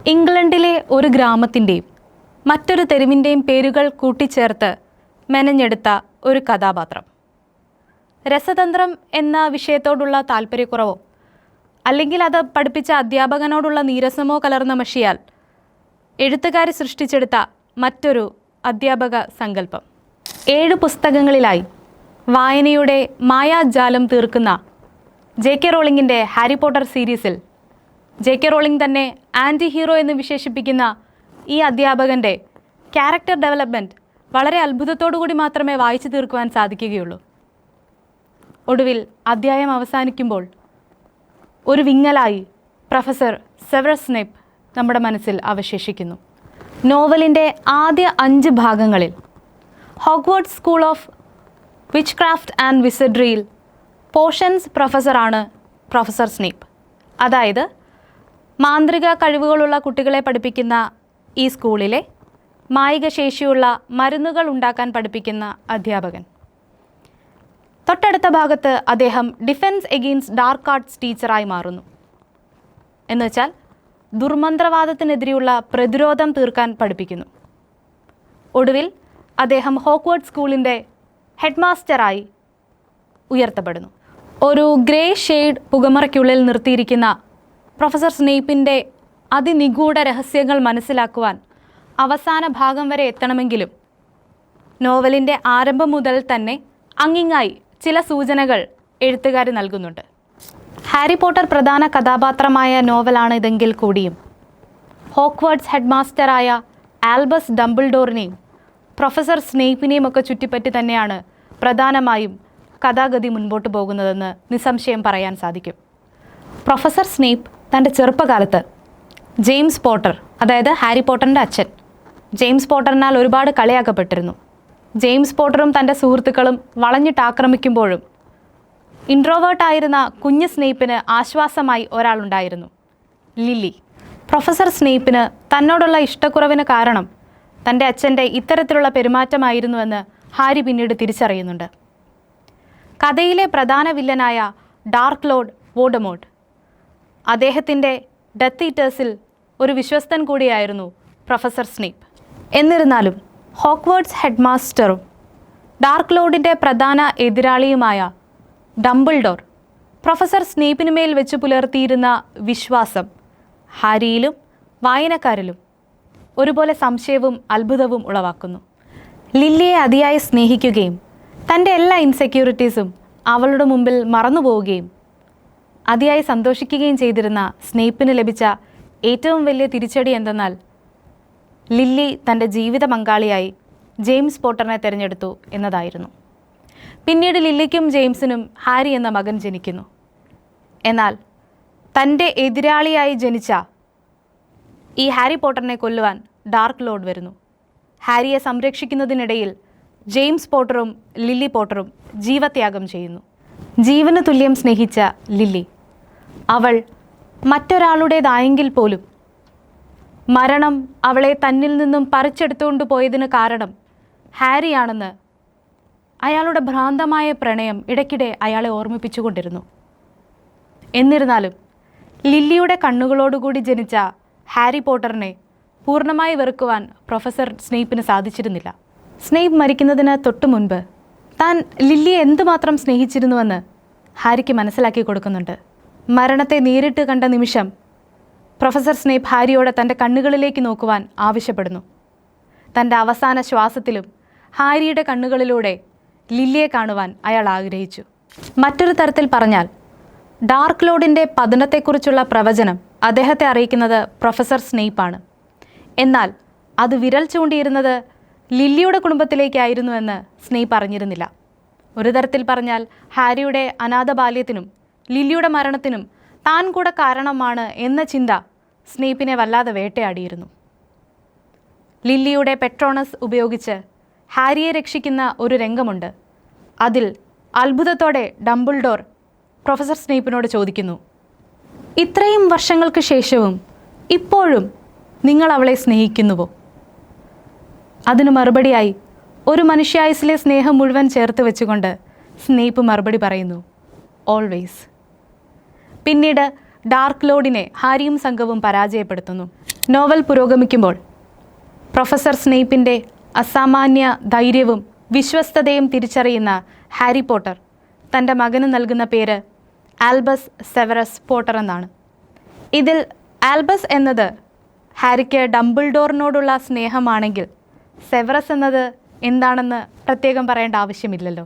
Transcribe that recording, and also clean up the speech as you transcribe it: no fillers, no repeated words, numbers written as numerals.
ഇംഗ്ലണ്ടിലെ ഒരു ഗ്രാമത്തിൻ്റെയും മറ്റൊരു തെരുവിൻ്റെയും പേരുകൾ കൂട്ടിച്ചേർത്ത് മെനഞ്ഞെടുത്ത ഒരു കഥാപാത്രം. രസതന്ത്രം എന്ന വിഷയത്തോടുള്ള താല്പര്യക്കുറവോ അല്ലെങ്കിൽ അത് പഠിപ്പിച്ച അധ്യാപകനോടുള്ള നീരസമോ കലർന്ന മഷിയാൽ എഴുത്തുകാരി സൃഷ്ടിച്ചെടുത്ത മറ്റൊരു അധ്യാപക സങ്കല്പം. 7 പുസ്തകങ്ങളിലായി വായനയുടെ മായാജാലം തീർക്കുന്ന ജെ.കെ. റോളിങ്ങിൻ്റെ ഹാരി പോട്ടർ സീരീസിൽ ജെ.കെ. റോളിംഗ് തന്നെ ആൻറ്റി ഹീറോ എന്ന് വിശേഷിപ്പിക്കുന്ന ഈ അധ്യാപകൻ്റെ ക്യാരക്ടർ ഡെവലപ്മെൻറ്റ് വളരെ അത്ഭുതത്തോടുകൂടി മാത്രമേ വായിച്ചു തീർക്കുവാൻ സാധിക്കുകയുള്ളൂ. ഒടുവിൽ അധ്യായം അവസാനിക്കുമ്പോൾ ഒരു വിങ്ങലായി പ്രൊഫസർ സെവറസ് സ്നേപ്പ് നമ്മുടെ മനസ്സിൽ അവശേഷിക്കുന്നു. നോവലിൻ്റെ ആദ്യ 5 ഭാഗങ്ങളിൽ Hogwarts school of witchcraft and വിസഡ്രിയിൽ പോഷൻസ് പ്രൊഫസറാണ് പ്രൊഫസർ സ്നേപ്പ്. അതായത് മാന്ത്രിക കഴിവുകളുള്ള കുട്ടികളെ പഠിപ്പിക്കുന്ന ഈ സ്കൂളിലെ മായിക ശേഷിയുള്ള മരുന്നുകൾ ഉണ്ടാക്കാൻ പഠിപ്പിക്കുന്ന അധ്യാപകൻ. തൊട്ടടുത്ത ഭാഗത്ത് അദ്ദേഹം ഡിഫെൻസ് എഗെയിൻസ്റ്റ് ഡാർക്ക് ആർട്സ് ടീച്ചറായി മാറുന്നു. എന്നുവെച്ചാൽ ദുർമന്ത്രവാദത്തിനെതിരെയുള്ള പ്രതിരോധം തീർക്കാൻ പഠിപ്പിക്കുന്നു. ഒടുവിൽ അദ്ദേഹം ഹോഗ്വാർട്സ് സ്കൂളിൻ്റെ ഹെഡ് മാസ്റ്ററായി ഉയർത്തപ്പെടുന്നു. ഒരു ഗ്രേ ഷെയ്ഡ് പുകമറയ്ക്കുള്ളിൽ നിർത്തിയിരിക്കുന്ന പ്രൊഫസർ സ്നേപ്പിൻ്റെ അതിനിഗൂഢ രഹസ്യങ്ങൾ മനസ്സിലാക്കുവാൻ അവസാന ഭാഗം വരെ എത്തണമെങ്കിലും നോവലിൻ്റെ ആരംഭം മുതൽ തന്നെ അങ്ങിങ്ങായി ചില സൂചനകൾ എഴുത്തുകാർ നൽകുന്നുണ്ട്. ഹാരി പോട്ടർ പ്രധാന കഥാപാത്രമായ നോവലാണ് ഇതെങ്കിൽ കൂടിയും ഹോഗ്വാർട്സ് ഹെഡ് മാസ്റ്ററായ ആൽബസ് ഡംബിൾഡോറിനെയും പ്രൊഫസർ സ്നേപ്പിനെയും ഒക്കെ ചുറ്റിപ്പറ്റി തന്നെയാണ് പ്രധാനമായും കഥാഗതി മുൻപോട്ട് പോകുന്നതെന്ന് നിസ്സംശയം പറയാൻ സാധിക്കും. പ്രൊഫസർ സ്നേപ്പ് തൻ്റെ ചെറുപ്പകാലത്ത് ജെയിംസ് പോട്ടർ, അതായത് ഹാരി പോട്ടറിൻ്റെ അച്ഛൻ, ജെയിംസ് പോട്ടറിനാൽ ഒരുപാട് കളിയാക്കപ്പെട്ടിരുന്നു. ജെയിംസ് പോട്ടറും തൻ്റെ സുഹൃത്തുക്കളും വളഞ്ഞിട്ടാക്രമിക്കുമ്പോഴും ഇൻട്രോവേർട്ടായിരുന്ന കുഞ്ഞ് സ്നേപ്പിന് ആശ്വാസമായി ഒരാളുണ്ടായിരുന്നു, ലില്ലി. പ്രൊഫസർ സ്നേപ്പിന് തന്നോടുള്ള ഇഷ്ടക്കുറവിന് കാരണം തൻ്റെ അച്ഛൻ്റെ ഇത്തരത്തിലുള്ള പെരുമാറ്റമായിരുന്നുവെന്ന് ഹാരി പിന്നീട് തിരിച്ചറിയുന്നുണ്ട്. കഥയിലെ പ്രധാന വില്ലനായ ഡാർക്ക് ലോർഡ് വോൾഡമോർട്ട് അദ്ദേഹത്തിൻ്റെ ഡെത്ത് ഈറ്റേഴ്സിൽ ഒരു വിശ്വസ്തൻ കൂടിയായിരുന്നു പ്രൊഫസർ സ്നേപ്പ്. എന്നിരുന്നാലും ഹോഗ്വാർട്സ് ഹെഡ് മാസ്റ്ററും ഡാർക്ക് ലോർഡിൻ്റെ പ്രധാന എതിരാളിയുമായ ഡംബിൾഡോർ പ്രൊഫസർ സ്നേപ്പിനുമേൽ വെച്ച് പുലർത്തിയിരുന്ന വിശ്വാസം ഹാരിയിലും വായനക്കാരിലും ഒരുപോലെ സംശയവും അത്ഭുതവും ഉളവാക്കുന്നു. ലില്ലിയെ അതിയായി സ്നേഹിക്കുകയും തൻ്റെ എല്ലാ ഇൻസെക്യൂരിറ്റീസും അവളുടെ മുമ്പിൽ മറന്നുപോവുകയും അതിയായി സന്തോഷിക്കുകയും ചെയ്തിരുന്ന സ്നേപ്പിന് ലഭിച്ച ഏറ്റവും വലിയ തിരിച്ചടി എന്തെന്നാൽ ലില്ലി തൻ്റെ ജീവിത പങ്കാളിയായി ജെയിംസ് പോട്ടറിനെ തിരഞ്ഞെടുത്തു എന്നതായിരുന്നു. പിന്നീട് ലില്ലിക്കും ജെയിംസിനും ഹാരി എന്ന മകൻ ജനിക്കുന്നു. എന്നാൽ തൻ്റെ എതിരാളിയായി ജനിച്ച ഈ ഹാരി പോട്ടറിനെ കൊല്ലുവാൻ ഡാർക്ക് ലോർഡ് വരുന്നു. ഹാരിയെ സംരക്ഷിക്കുന്നതിനിടയിൽ ജെയിംസ് പോട്ടറും ലില്ലി പോട്ടറും ജീവത്യാഗം ചെയ്യുന്നു. ജീവന് തുല്യം സ്നേഹിച്ച ലില്ലി, അവൾ മറ്റൊരാളുടേതായെങ്കിൽ പോലും മരണം അവളെ തന്നിൽ നിന്നും പറിച്ചെടുത്തുകൊണ്ട് പോയതിന് കാരണം ഹാരിയാണെന്ന് അയാളുടെ ഭ്രാന്തമായ പ്രണയം ഇടയ്ക്കിടെ അയാളെ ഓർമ്മിപ്പിച്ചുകൊണ്ടിരുന്നു. എന്നിരുന്നാലും ലില്ലിയുടെ കണ്ണുകളോടുകൂടി ജനിച്ച ഹാരി പോട്ടറിനെ പൂർണ്ണമായി വെറുക്കുവാൻ പ്രൊഫസർ സ്നേപ്പിന് സാധിച്ചിരുന്നില്ല. സ്നേപ്പ് മരിക്കുന്നതിന് തൊട്ടു മുൻപ് താൻ ലില്ലിയെ എന്തുമാത്രം സ്നേഹിച്ചിരുന്നുവെന്ന് ഹാരിക്ക് മനസ്സിലാക്കി കൊടുക്കുന്നുണ്ട്. മരണത്തെ നേരിട്ട് കണ്ട നിമിഷം പ്രൊഫസർ സ്നേപ്പ് ഹാരിയോട് തൻ്റെ കണ്ണുകളിലേക്ക് നോക്കുവാൻ ആവശ്യപ്പെടുന്നു. തൻ്റെ അവസാന ശ്വാസത്തിലും ഹാരിയുടെ കണ്ണുകളിലൂടെ ലില്ലിയെ കാണുവാൻ അയാൾ ആഗ്രഹിച്ചു. മറ്റൊരു തരത്തിൽ പറഞ്ഞാൽ ഡാർക്ക് ലോർഡിൻ്റെ പതനത്തെക്കുറിച്ചുള്ള പ്രവചനം അദ്ദേഹത്തെ അറിയിക്കുന്നത് പ്രൊഫസർ സ്നേപ്പാണ്. എന്നാൽ അത് വിരൽ ചൂണ്ടിയിരുന്നത് ലില്ലിയുടെ കുടുംബത്തിലേക്കായിരുന്നുവെന്ന് സ്നേപ്പ് അറിഞ്ഞിരുന്നില്ല. ഒരു തരത്തിൽ പറഞ്ഞാൽ ഹാരിയുടെ അനാഥ ബാല്യത്തിനും ലില്ലിയുടെ മരണത്തിനും താൻ കൂടെ കാരണമാണ് എന്ന ചിന്ത സ്നേപ്പിനെ വല്ലാതെ വേട്ടയാടിയിരുന്നു. ലില്ലിയുടെ പെട്രോണസ് ഉപയോഗിച്ച് ഹാരിയെ രക്ഷിക്കുന്ന ഒരു രംഗമുണ്ട്. അതിൽ അത്ഭുതത്തോടെ ഡംബിൾഡോർ പ്രൊഫസർ സ്നേപ്പിനോട് ചോദിക്കുന്നു, ഇത്രയും വർഷങ്ങൾക്ക് ശേഷവും ഇപ്പോഴും നിങ്ങൾ അവളെ സ്നേഹിക്കുന്നുവോ? അതിന് മറുപടിയായി ഒരു മനുഷ്യായുസിലെ സ്നേഹം മുഴുവൻ ചേർത്ത് വെച്ചുകൊണ്ട് സ്നേപ്പ് മറുപടി പറയുന്നു, ഓൾവേസ്. പിന്നീട് ഡാർക്ക് ലോർഡിനെ ഹാരിയും സംഘവും പരാജയപ്പെടുത്തുന്നു. നോവൽ പുരോഗമിക്കുമ്പോൾ പ്രൊഫസർ സ്നേപ്പിൻ്റെ അസാമാന്യ ധൈര്യവും വിശ്വസ്തതയും തിരിച്ചറിയുന്ന ഹാരി പോട്ടർ തൻ്റെ മകന് നൽകുന്ന പേര് ആൽബസ് സെവറസ് പോട്ടർ എന്നാണ്. ഇതിൽ ആൽബസ് എന്നത് ഹാരിക്ക് ഡംബിൾഡോറിനോടുള്ള സ്നേഹമാണെങ്കിൽ സെവറസ് എന്നത് എന്താണെന്ന് പ്രത്യേകം പറയേണ്ട ആവശ്യമില്ലല്ലോ.